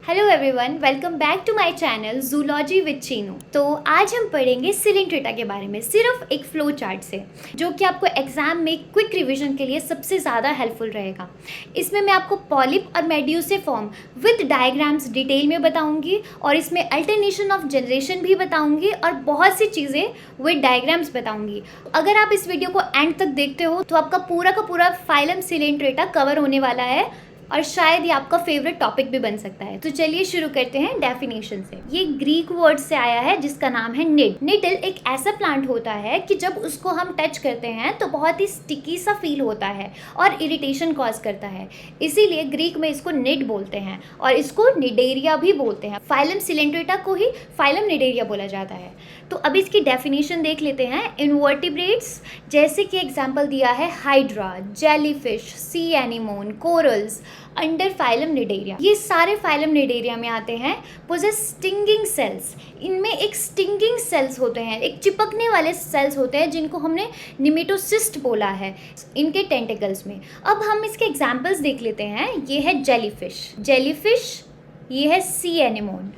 Hello everyone, welcome back to my channel zoology with Chinu. तो आज हम पढ़ेंगे सिलेंट्रेटा के बारे में सिर्फ एक फ्लो चार्ट से, जो कि आपको एग्जाम में क्विक रिवीजन के लिए सबसे ज़्यादा हेल्पफुल रहेगा। इसमें मैं आपको पॉलिप और मेड्यूसिफॉर्म विद डायग्राम्स डिटेल में बताऊंगी और इसमें अल्टरनेशन ऑफ जनरेशन भी बताऊंगी और बहुत सी चीज़ें विद डायग्राम्स बताऊंगी। अगर आप इस वीडियो को एंड तक देखते हो तो आपका पूरा का पूरा फाइलम सिलेंट्रेटा कवर होने वाला है और शायद ये आपका फेवरेट टॉपिक भी बन सकता है। तो चलिए शुरू करते हैं डेफिनेशन से। ये ग्रीक वर्ड से आया है जिसका नाम है निड। निडल एक ऐसा प्लांट होता है कि जब उसको हम टच करते हैं तो बहुत ही स्टिकी सा फील होता है और इरिटेशन कॉज करता है, इसीलिए ग्रीक में इसको निड बोलते हैं और इसको निडेरिया भी बोलते हैं। फाइलम सिलेंट्रेटा को ही फाइलम निडेरिया बोला जाता है। तो अब इसकी डेफिनेशन देख लेते हैं। इनवर्टिब्रेट्स, जैसे कि एग्जाम्पल दिया है हाइड्रा, जेलीफिश, सी anemone, corals under phylum Cnidaria. ये सारे फाइलम निडेरिया में आते हैं। पोजेस स्टिंगिंग सेल्स, इनमें एक स्टिंगिंग सेल्स होते हैं, एक चिपकने वाले सेल्स होते हैं जिनको हमने निमेटोसिस्ट बोला है इनके टेंटिकल्स में। अब हम इसके एग्जाम्पल्स देख लेते हैं। ये है जेलीफिश, ये है सी एनीमोन,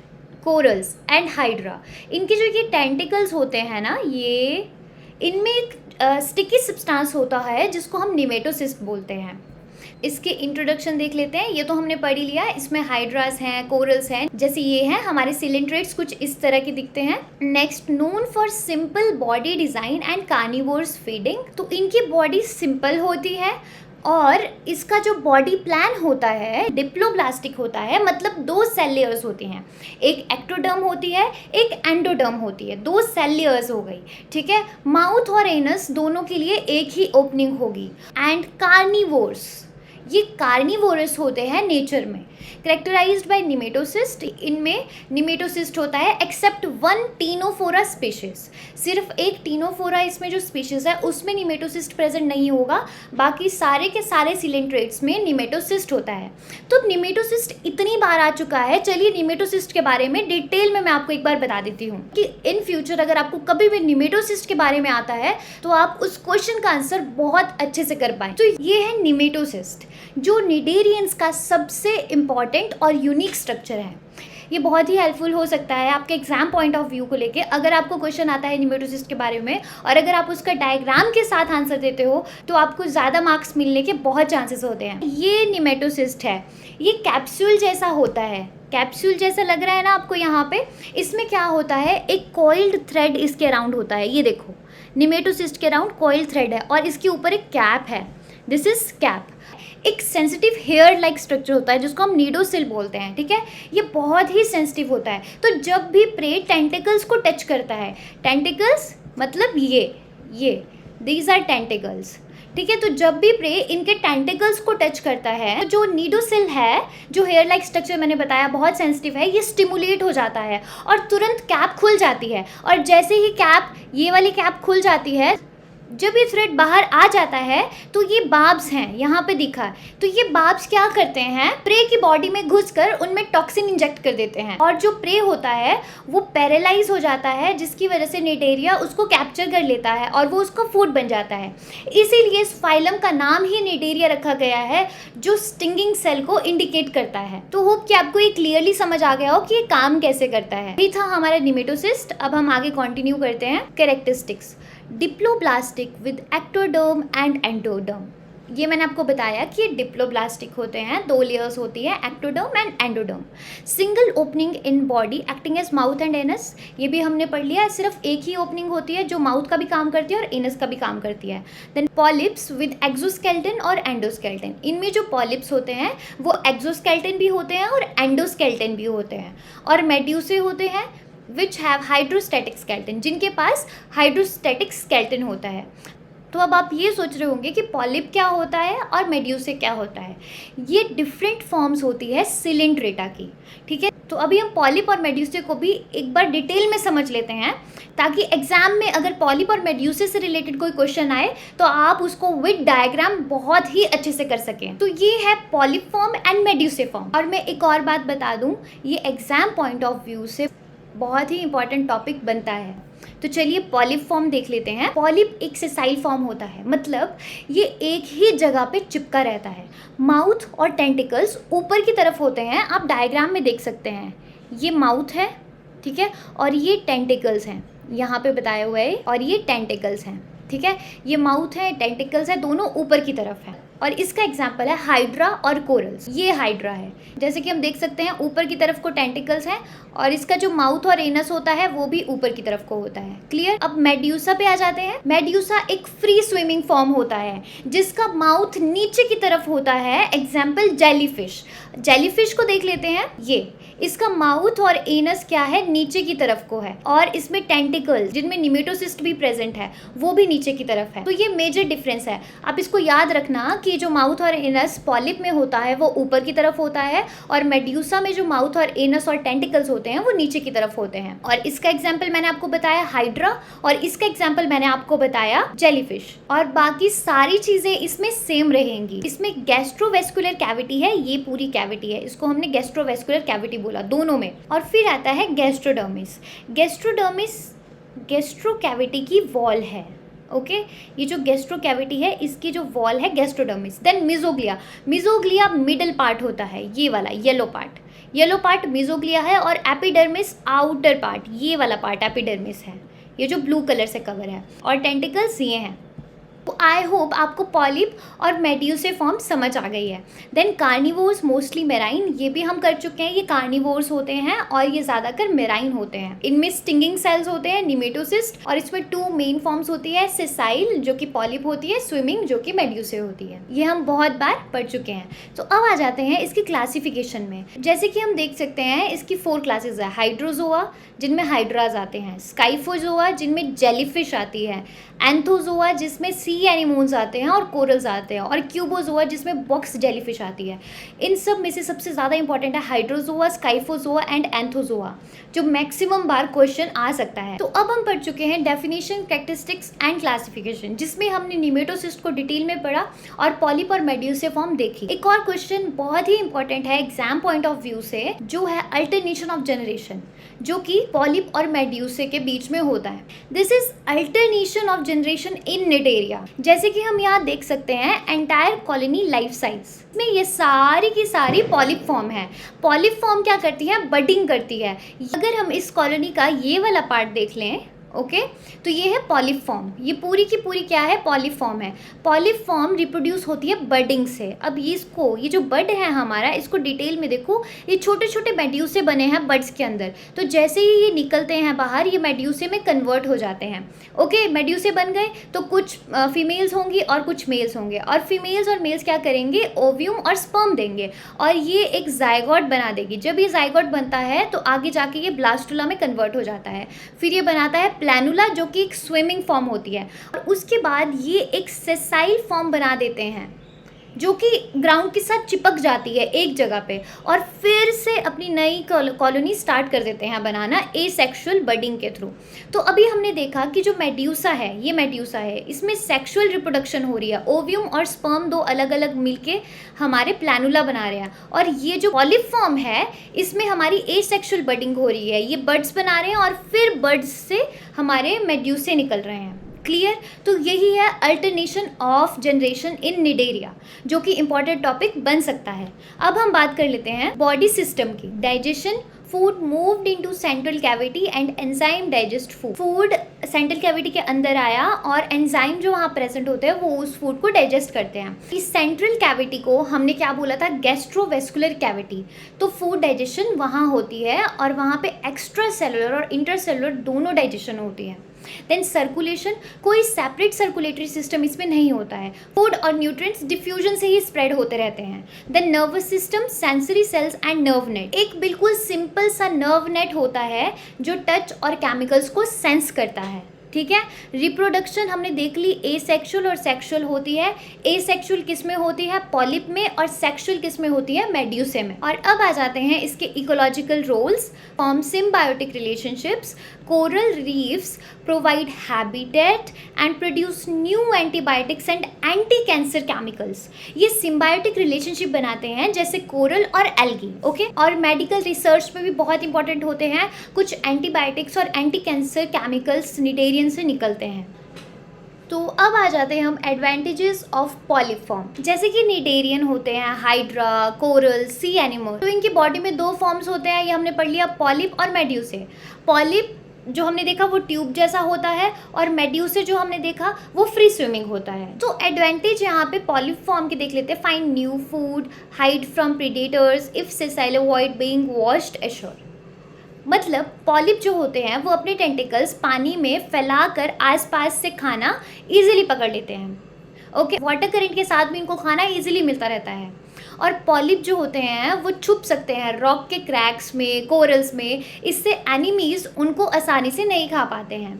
कोरल्स एंड हाइड्रा। इनके जो ये टेंटिकल्स होते हैं ना, ये इनमें एक स्टिकी सब्सटेंस होता है जिसको हम निमेटोसिस्ट बोलते हैं। इसके इंट्रोडक्शन देख लेते हैं। ये तो हमने पढ़ ही लिया। इसमें हाइड्रास हैं, कोरल्स हैं, जैसे ये हैं हमारे सिलेंट्रेट्स, कुछ इस तरह के दिखते हैं। Next, known for simple body design and carnivores feeding. तो इनकी बॉडी सिंपल होती है और इसका जो बॉडी प्लान होता है डिप्लोब्लास्टिक होता है, मतलब 2 सेल लेयर्स होती हैं। एक एक्टोडर्म होती है, एक एंडोडर्म होती है। 2 सेल लेयर्स हो गई, ठीक है। माउथ और एनस दोनों के लिए एक ही ओपनिंग होगी। एंड कार्निवोर्स, ये कार्निवोरस होते हैं नेचर में, करेक्टराइज्ड बाय निमेटोसिस्ट। इनमें निमेटोसिस्ट होता है एक्सेप्ट 1 टीनोफोरा स्पीशीज। सिर्फ एक टीनोफोरा इसमें जो स्पीशीज है उसमें निमेटोसिस्ट प्रेजेंट नहीं होगा, बाकी सारे के सारे सिलेंट्रेट्स में निमेटोसिस्ट होता है। तो निमेटोसिस्ट इतनी बार आ चुका है, चलिए निमेटोसिस्ट के बारे में डिटेल में मैं आपको एक बार बता देती हूँ कि इन फ्यूचर अगर आपको कभी भी निमेटोसिस्ट के बारे में आता है तो आप उस क्वेश्चन का आंसर बहुत अच्छे से कर पाए। तो ये है निमेटोसिस्ट, जो निडेरियंस का सबसे इम्पॉर्टेंट और यूनिक स्ट्रक्चर है। ये बहुत ही हेल्पफुल हो सकता है आपके एग्जाम पॉइंट ऑफ व्यू को लेके। अगर आपको क्वेश्चन आता है निमेटोसिस्ट के बारे में और अगर आप उसका डायग्राम के साथ आंसर देते हो तो आपको ज़्यादा मार्क्स मिलने के बहुत चांसेस होते हैं। ये निमेटोसिस्ट है, ये कैप्सूल जैसा होता है। कैप्सूल जैसा लग रहा है ना आपको यहाँ पे। इसमें क्या होता है, एक कॉइल्ड थ्रेड इसके अराउंड होता है। ये देखो, निमेटोसिस्ट के अराउंड कॉइल्ड थ्रेड है और इसके ऊपर एक कैप है, दिस इज कैप। एक सेंसिटिव हेयर लाइक स्ट्रक्चर होता है जिसको हम नीडोसिल बोलते हैं, ठीक है। ये बहुत ही सेंसिटिव होता है। तो जब भी प्रे टेंटिकल्स को टच करता है, टेंटिकल्स मतलब ये दीज आर टेंटिकल्स, ठीक है। तो जब भी प्रे इनके टेंटिकल्स को टच करता है तो जो नीडोसिल है, जो हेयर लाइक स्ट्रक्चर मैंने बताया बहुत सेंसिटिव है, ये स्टिमुलेट हो जाता है और तुरंत कैप खुल जाती है। और जैसे ही कैप, ये वाली कैप खुल जाती है, जब ये थ्रेड बाहर आ जाता है तो ये बार्ब्स हैं, यहाँ पे दिखा है। तो ये बार्ब्स क्या करते हैं, प्रे की बॉडी में घुसकर उनमें टॉक्सिन इंजेक्ट कर देते हैं और जो प्रे होता है वो पैरालाइज हो जाता है, जिसकी वजह से निडेरिया उसको कैप्चर कर लेता है और वो उसका फूड बन जाता है। इसीलिए इस फाइलम का नाम ही निडेरिया रखा गया है, जो स्टिंगिंग सेल को इंडिकेट करता है। तो होप कि आपको ये क्लियरली समझ आ गया हो कि ये काम कैसे करता है। ये था हमारा निमेटोसिस्ट। अब हम आगे कंटिन्यू करते हैं। Characteristics, diploblastic with ectoderm and endoderm. ये मैंने आपको बताया कि ये डिप्लोब्लास्टिक होते हैं, 2 लेयर्स होती है, ectoderm and endoderm. Single opening in body acting as mouth and anus, ये भी हमने पढ़ लिया है। सिर्फ एक ही ओपनिंग होती है जो माउथ का भी काम करती है और एनस का भी काम करती है। देन पॉलिप्स विद एक्सोस्केलेटन और एंडोस्केलेटन। इनमें जो पॉलिप्स होते हैं वो एक्सोस्केलेटन भी होते हैं और एंडोस्केलेटन भी होते हैं। और मेड्यूसे होते हैं विच हैव हाइड्रोस्टैटिक स्केलेटन, जिनके पास हाइड्रोस्टैटिक स्केलेटन होता है। तो अब आप ये सोच रहे होंगे कि पॉलिप क्या होता है और मेड्यूसे क्या होता है। ये डिफरेंट फॉर्म्स होती है सिलेंट्रेटा की, ठीक है। तो अभी हम पॉलिप और मेड्यूसे को भी एक बार डिटेल में समझ लेते हैं, ताकि एग्जाम में अगर पॉलिप और मेड्यूसे से रिलेटेड कोई क्वेश्चन आए तो आप उसको विद डायग्राम बहुत ही अच्छे से कर सकें। तो ये है polyp form and medusae form. और मैं एक और बात बता दूं, ये एग्जाम पॉइंट ऑफ व्यू से बहुत ही इंपॉर्टेंट टॉपिक बनता है। तो चलिए पॉलिप फॉर्म देख लेते हैं। पॉलिप एक सेसाइल फॉर्म होता है, मतलब ये एक ही जगह पे चिपका रहता है। माउथ और टेंटिकल्स ऊपर की तरफ होते हैं, आप डायग्राम में देख सकते हैं। ये माउथ है, ठीक है, और ये टेंटिकल्स हैं, यहाँ पे बताया हुआ है, और ये टेंटिकल्स हैं, ठीक है। ये माउथ है, टेंटिकल्स है, दोनों ऊपर की तरफ है। और इसका एग्जाम्पल है हाइड्रा और कोरल्स। ये हाइड्रा है, जैसे कि हम देख सकते हैं ऊपर की तरफ को टेंटिकल्स हैं, और इसका जो माउथ और एनस होता है वो भी ऊपर की तरफ को होता है। क्लियर। अब मेड्यूसा पे आ जाते हैं। मेड्यूसा एक फ्री स्विमिंग फॉर्म होता है जिसका माउथ नीचे की तरफ होता है। Example jellyfish. जेलीफिश को देख लेते हैं। ये इसका माउथ और एनस क्या है, नीचे की तरफ को है, और इसमें टेंटिकल्स जिनमें निमेटोसिस्ट भी प्रेजेंट है वो भी नीचे की तरफ है। तो ये मेजर डिफरेंस है। आप इसको याद रखना कि जो माउथ और एनस पॉलिप में होता है वो ऊपर की तरफ होता है, और मेड्यूसा में जो माउथ और एनस और टेंटिकल्स होते हैं वो नीचे की तरफ होते हैं। और इसका एग्जाम्पल मैंने आपको बताया हाइड्रा, और इसका एग्जाम्पल मैंने आपको बताया जेलीफिश। और बाकी सारी चीजें इसमें सेम रहेंगी। इसमें गैस्ट्रोवेस्कुलर कैविटी है, ये पूरी कैविटी है, इसको हमने गैस्ट्रोवेस्कुलर कैविटी बोला दोनों में। और फिर आता है गैस्ट्रोडर्मिस। गैस्ट्रोडर्मिस गैस्ट्रो कैविटी की वॉल है। ओके ये जो गैस्ट्रो कैविटी है इसकी जो वॉल है गैस्ट्रोडर्मिस। देन मिजोग्लिया। मिजोग्लिया मिडल पार्ट होता है, ये वाला येलो पार्ट। येलो पार्ट मिजोग्लिया है, और एपिडर्मिस आउटर पार्ट, ये वाला पार्ट एपिडर्मिस है, ये जो ब्लू कलर से कवर है। और टेंटिकल्स ये हैं। तो आई होप आपको पॉलिप और मेड्यूसे फॉर्म समझ आ गई है। देन कार्निवोर्स मोस्टली मेराइन, ये भी हम कर चुके हैं। ये कार्निवोर्स होते हैं और ये ज़्यादातर मेराइन होते हैं। इनमें स्टिंगिंग सेल्स होते हैं, निमेटोसिस्ट, और इसमें 2 मेन फॉर्म्स होती है, सेसाइल जो कि पॉलिप होती है, स्विमिंग जो कि मेड्यूसे होती है। ये हम बहुत बार पढ़ चुके हैं। तो अब आ जाते हैं इसकी क्लासिफिकेशन में। जैसे कि हम देख सकते हैं इसकी 4 क्लासेस है। हाइड्रोजोआ जिनमें हाइड्राज आते हैं, स्काइफोजोआ जिनमें जेलीफिश आती है, एंथोजोआ जिसमें सी एनिमोन्स आते हैं और कोरल्स आते हैं, और क्यूबोजोआ जिसमें बॉक्स जेलीफिश आती है। इन सब में से सबसे ज़्यादा इंपॉर्टेंट है हाइड्रोजोआ, स्काइफोजोआ एंड एंथोजोआ, जो मैक्सिमम बार क्वेश्चन आ सकता है। तो अब हम पढ़ चुके हैं डेफिनेशन, कैरेक्टरिस्टिक्स एंड क्लासिफिकेशन, जिसमें हमने निमेटोसिस्ट को डिटेल में पढ़ा और पॉलिप और मेड्यूसे फॉर्म देखी। एक और क्वेश्चन बहुत ही इंपॉर्टेंट है एग्जाम पॉइंट ऑफ व्यू से, जो है अल्टरनेशन ऑफ जनरेशन, जो कि पॉलिप और मेड्यूसे के बीच में होता है। This is alternation of generation in Cnidaria. जैसे कि हम यहाँ देख सकते हैं एंटायर कॉलोनी लाइफ साइज में ये सारी की सारी पॉलिप फॉर्म है। पॉलिप फॉर्म क्या करती है, बडिंग करती है। अगर हम इस कॉलोनी का ये वाला पार्ट देख लें, ओके तो ये है पॉलिप फॉर्म। ये पूरी की पूरी क्या है, पॉलिप फॉर्म है। पॉलिप फॉर्म रिप्रोड्यूस होती है बडिंग से। अब इसको, ये जो बड है हमारा, इसको डिटेल में देखो, ये छोटे छोटे मेड्यूसे बने हैं बड्स के अंदर। तो जैसे ही ये निकलते हैं बाहर, ये मेड्यूसे में कन्वर्ट हो जाते हैं। ओके मेड्यूसे बन गए तो कुछ फीमेल्स होंगी और कुछ मेल्स होंगे, और फीमेल्स और मेल्स क्या करेंगे, ओव्यूम और स्पर्म देंगे, और ये एक जायगोट बना देगी। जब ये जायगोट बनता है तो आगे जाके ये ब्लास्टुला में कन्वर्ट हो जाता है। फिर ये बनाता है प्लैनुला, जो कि एक स्विमिंग फॉर्म होती है, और उसके बाद ये एक सेसाइल फॉर्म बना देते हैं, जो कि ग्राउंड के साथ चिपक जाती है एक जगह पे, और फिर से अपनी नई कॉलोनी स्टार्ट कर देते हैं बनाना एसेक्सुअल बडिंग के थ्रू। तो अभी हमने देखा कि जो मेड्यूसा है, ये मेड्यूसा है, इसमें सेक्सुअल रिप्रोडक्शन हो रही है। ओव्यूम और स्पर्म दो अलग अलग मिलके हमारे प्लैनुला बना रहे हैं, और ये जो पॉलिप फॉर्म है इसमें हमारी एसेक्सुअल बडिंग हो रही है। ये बर्ड्स बना रहे हैं और फिर बर्ड्स से हमारे मेड्यूसे निकल रहे हैं। क्लियर। तो यही है alternation of generation in Cnidaria, जो कि इंपॉर्टेंट टॉपिक बन सकता है। अब हम बात कर लेते हैं बॉडी सिस्टम की। Digestion, food moved into central cavity and enzyme digest food. Food central cavity के अंदर आया और एंजाइम जो वहाँ प्रेजेंट होते हैं वो उस फूड को डाइजेस्ट करते हैं। इस सेंट्रल कैविटी को हमने क्या बोला था, गैस्ट्रोवेस्कुलर कैविटी। तो फूड डाइजेशन वहाँ होती है, और वहाँ पे एक्स्ट्रा सेलुलर और इंटरसेलुलर दोनों डाइजेशन होती है। देन सर्कुलेशन, कोई सेपरेट सर्कुलेटरी सिस्टम इसमें नहीं होता है। फूड और न्यूट्रिएंट्स डिफ्यूजन से ही स्प्रेड होते रहते हैं। Then nervous system, sensory cells and nerve net. एक बिल्कुल सिंपल सा नर्व नेट होता है जो टच और केमिकल्स को सेंस करता है। ठीक है। रिप्रोडक्शन हमने देख ली एसेक्सुअल और सेक्सुअल होती है। एसेक्सुअल किस में होती है? पॉलिप में। और सेक्सुअल किस में होती है? मेड्यूसे में। और अब आ जाते हैं इसके ecological roles. Form symbiotic relationships, coral reefs provide habitat and produce new antibiotics and anti cancer chemicals. ये सिम्बायोटिक रिलेशनशिप बनाते हैं जैसे कोरल और एल्गी। ओके, और मेडिकल रिसर्च में भी बहुत इंपॉर्टेंट होते हैं। कुछ एंटीबायोटिक्स और एंटी कैंसर केमिकल्स निडेरियन से निकलते हैं। तो अब आ जाते हैं हम एडवांटेजेस ऑफ पॉलिप फॉर्म। जैसे कि निडेरियन होते हैं, हाइड्रा, कोरल, सी एनिमल। तो इनकी बॉडी में 2 फॉर्म्स होते हैं, ये हमने पढ़ लिया, पॉलिप और मेड्यूसे। पॉलिप जो हमने देखा वो ट्यूब जैसा होता है और मेड्यूसे जो हमने देखा वो फ्री स्विमिंग होता है। तो एडवांटेज यहाँ पे पॉलिप फॉर्म के देख लेते हैं। Find new food, hide from predators, if sessile avoid being washed assure. मतलब पॉलिप जो होते हैं वो अपने टेंटिकल्स पानी में फैलाकर आसपास से खाना इजीली पकड़ लेते हैं। ओके, वाटर करंट के साथ भी इनको खाना इजीली मिलता रहता है। और पॉलिप जो होते हैं वो छुप सकते हैं रॉक के क्रैक्स में, कोरल्स में। इससे एनिमीज उनको आसानी से नहीं खा पाते हैं।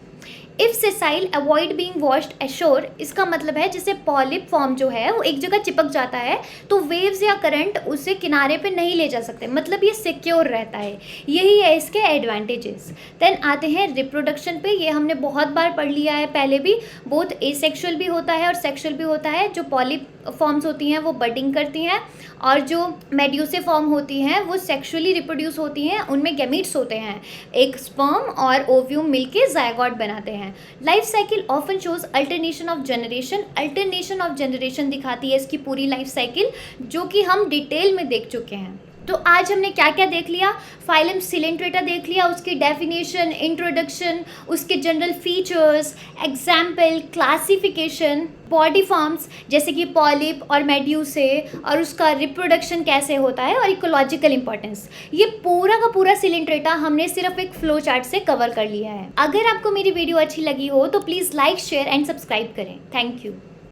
If sessile avoid being washed assure, इसका मतलब है जैसे पॉलिप फॉर्म जो है वो एक जगह चिपक जाता है तो वेव्स या करंट उसे किनारे पे नहीं ले जा सकते, मतलब ये सिक्योर रहता है। यही है इसके एडवांटेजेस। देन आते हैं रिप्रोडक्शन पे। ये हमने बहुत बार पढ़ लिया है पहले भी। बोथ एसेक्सुअल भी होता है और सेक्सुअल भी होता है। जो पॉलिप फॉर्म्स होती हैं वो बडिंग करती हैं और जो मेड्यूसे फॉर्म होती हैं वो सेक्सुअली रिप्रोड्यूस होती हैं। उनमें गैमीट्स होते हैं, एक स्पर्म और ओव्यूम मिलके जायगोट बनाते हैं। Life cycle often shows alternation of generation. Alternation of generation दिखाती है इसकी पूरी लाइफ साइकिल, जो कि हम डिटेल में देख चुके हैं। तो आज हमने क्या क्या देख लिया? फाइलम सिलेंट्रेटा देख लिया, उसकी डेफिनेशन, इंट्रोडक्शन, उसके general features, example, classification, body forms जैसे कि पॉलिप और मेड्यूसे, और उसका रिप्रोडक्शन कैसे होता है, और इकोलॉजिकल इंपॉर्टेंस। ये पूरा का पूरा सिलेंट्रेटा हमने सिर्फ एक फ्लो चार्ट से कवर कर लिया है। अगर आपको मेरी वीडियो अच्छी लगी हो तो please like, share and subscribe करें। Thank you.